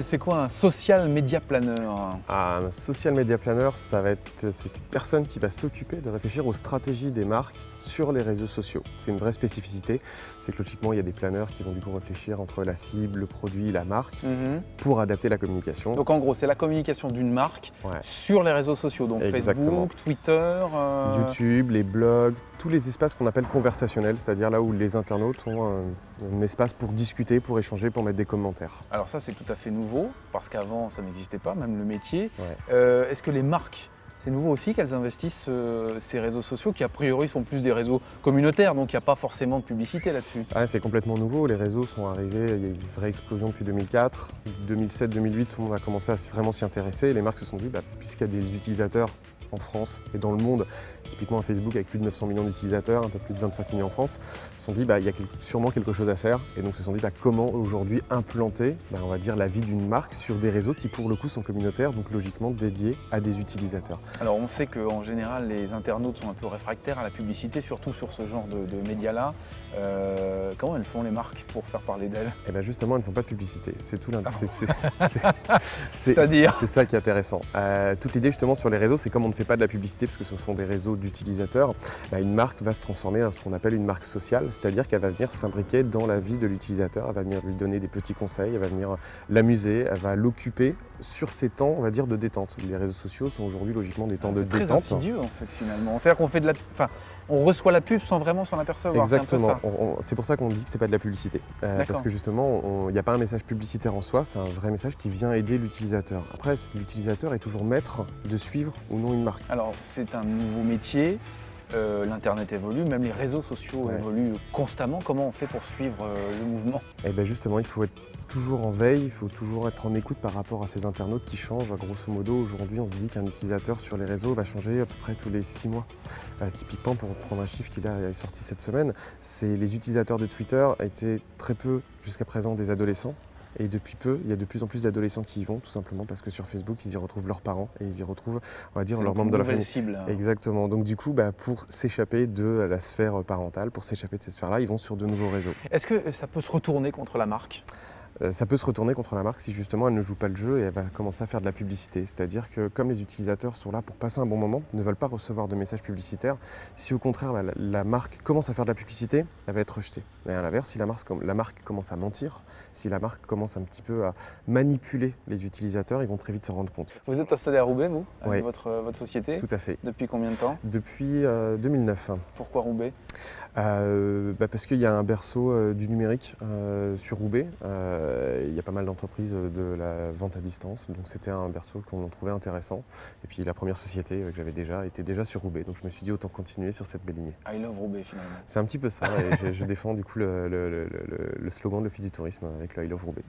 C'est quoi un social media planner? Un social media planner, c'est une personne qui va s'occuper de réfléchir aux stratégies des marques sur les réseaux sociaux. C'est une vraie spécificité, c'est que logiquement il y a des planners qui vont du coup réfléchir entre la cible, le produit, la marque pour adapter la communication. Donc en gros, c'est la communication d'une marque sur les réseaux sociaux, donc Exactement. Facebook, Twitter, YouTube, les blogs, tous les espaces qu'on appelle conversationnels, c'est-à-dire là où les internautes ont un espace pour discuter, pour échanger, pour mettre des commentaires. Alors ça, c'est tout à fait nouveau, parce qu'avant, ça n'existait pas, même le métier. Ouais. Est-ce que les marques, c'est nouveau aussi qu'elles investissent ces réseaux sociaux, qui a priori sont plus des réseaux communautaires, donc il n'y a pas forcément de publicité là-dessus? C'est complètement nouveau, les réseaux sont arrivés, il y a eu une vraie explosion depuis 2004. 2007-2008, tout le monde a commencé à vraiment s'y intéresser. Les marques se sont dit, puisqu'il y a des utilisateurs en France et dans le monde, typiquement un Facebook avec plus de 900 millions d'utilisateurs, un peu plus de 25 millions en France, se sont dit il y a sûrement quelque chose à faire et donc se sont dit comment aujourd'hui implanter on va dire la vie d'une marque sur des réseaux qui pour le coup sont communautaires, donc logiquement dédiés à des utilisateurs. Alors on sait qu'en général les internautes sont un peu réfractaires à la publicité, surtout sur ce genre de médias-là. Comment elles font les marques pour faire parler d'elles? Et bien justement elles ne font pas de publicité, c'est tout C'est-à-dire c'est ça qui est intéressant. Toute l'idée justement sur les réseaux, c'est comme on ne fait pas de la publicité parce que ce sont des réseaux d'utilisateurs, une marque va se transformer en ce qu'on appelle une marque sociale, c'est-à-dire qu'elle va venir s'imbriquer dans la vie de l'utilisateur, elle va venir lui donner des petits conseils, elle va venir l'amuser, elle va l'occuper sur ses temps, on va dire, de détente. Les réseaux sociaux sont aujourd'hui logiquement des temps de détente. C'est très insidieux en fait finalement. C'est-à-dire qu'on fait on reçoit la pub sans vraiment s'en apercevoir. Exactement, c'est pour ça qu'on dit que c'est pas de la publicité. Parce que justement, il n'y a pas un message publicitaire en soi, c'est un vrai message qui vient aider l'utilisateur. Après, l'utilisateur est toujours maître de suivre ou non une marque. Alors, c'est un nouveau métier, l'Internet évolue, même les réseaux sociaux évoluent constamment. Comment on fait pour suivre le mouvement? Et bien justement, il faut être toujours en veille, il faut toujours être en écoute par rapport à ces internautes qui changent. Grosso modo, aujourd'hui, on se dit qu'un utilisateur sur les réseaux va changer à peu près tous les 6 mois. Typiquement, pour prendre un chiffre qui est sorti cette semaine, c'est les utilisateurs de Twitter étaient très peu jusqu'à présent des adolescents. Et depuis peu, il y a de plus en plus d'adolescents qui y vont, tout simplement parce que sur Facebook, ils y retrouvent leurs parents et ils y retrouvent, on va dire, leurs membres de la famille. Cible. Exactement. Donc du coup, pour s'échapper de la sphère parentale, pour s'échapper de ces sphères-là, ils vont sur de nouveaux réseaux. Est-ce que ça peut se retourner contre la marque? Ça peut se retourner contre la marque si justement elle ne joue pas le jeu et elle va commencer à faire de la publicité. C'est-à-dire que comme les utilisateurs sont là pour passer un bon moment, ne veulent pas recevoir de messages publicitaires, si au contraire la marque commence à faire de la publicité, elle va être rejetée. Et à l'inverse, si la marque commence à mentir, si la marque commence un petit peu à manipuler les utilisateurs, ils vont très vite se rendre compte. Vous êtes installé à Roubaix, vous, avec Oui. votre société? Tout à fait. Depuis combien de temps? Depuis 2009. Pourquoi Roubaix? Parce qu'il y a un berceau du numérique sur Roubaix. Il y a pas mal d'entreprises de la vente à distance, donc c'était un berceau qu'on trouvait intéressant. Et puis la première société que j'avais déjà était déjà sur Roubaix, donc je me suis dit autant continuer sur cette belle lignée. I love Roubaix finalement. C'est un petit peu ça, et je défends du coup le slogan de l'Office du tourisme avec le I love Roubaix.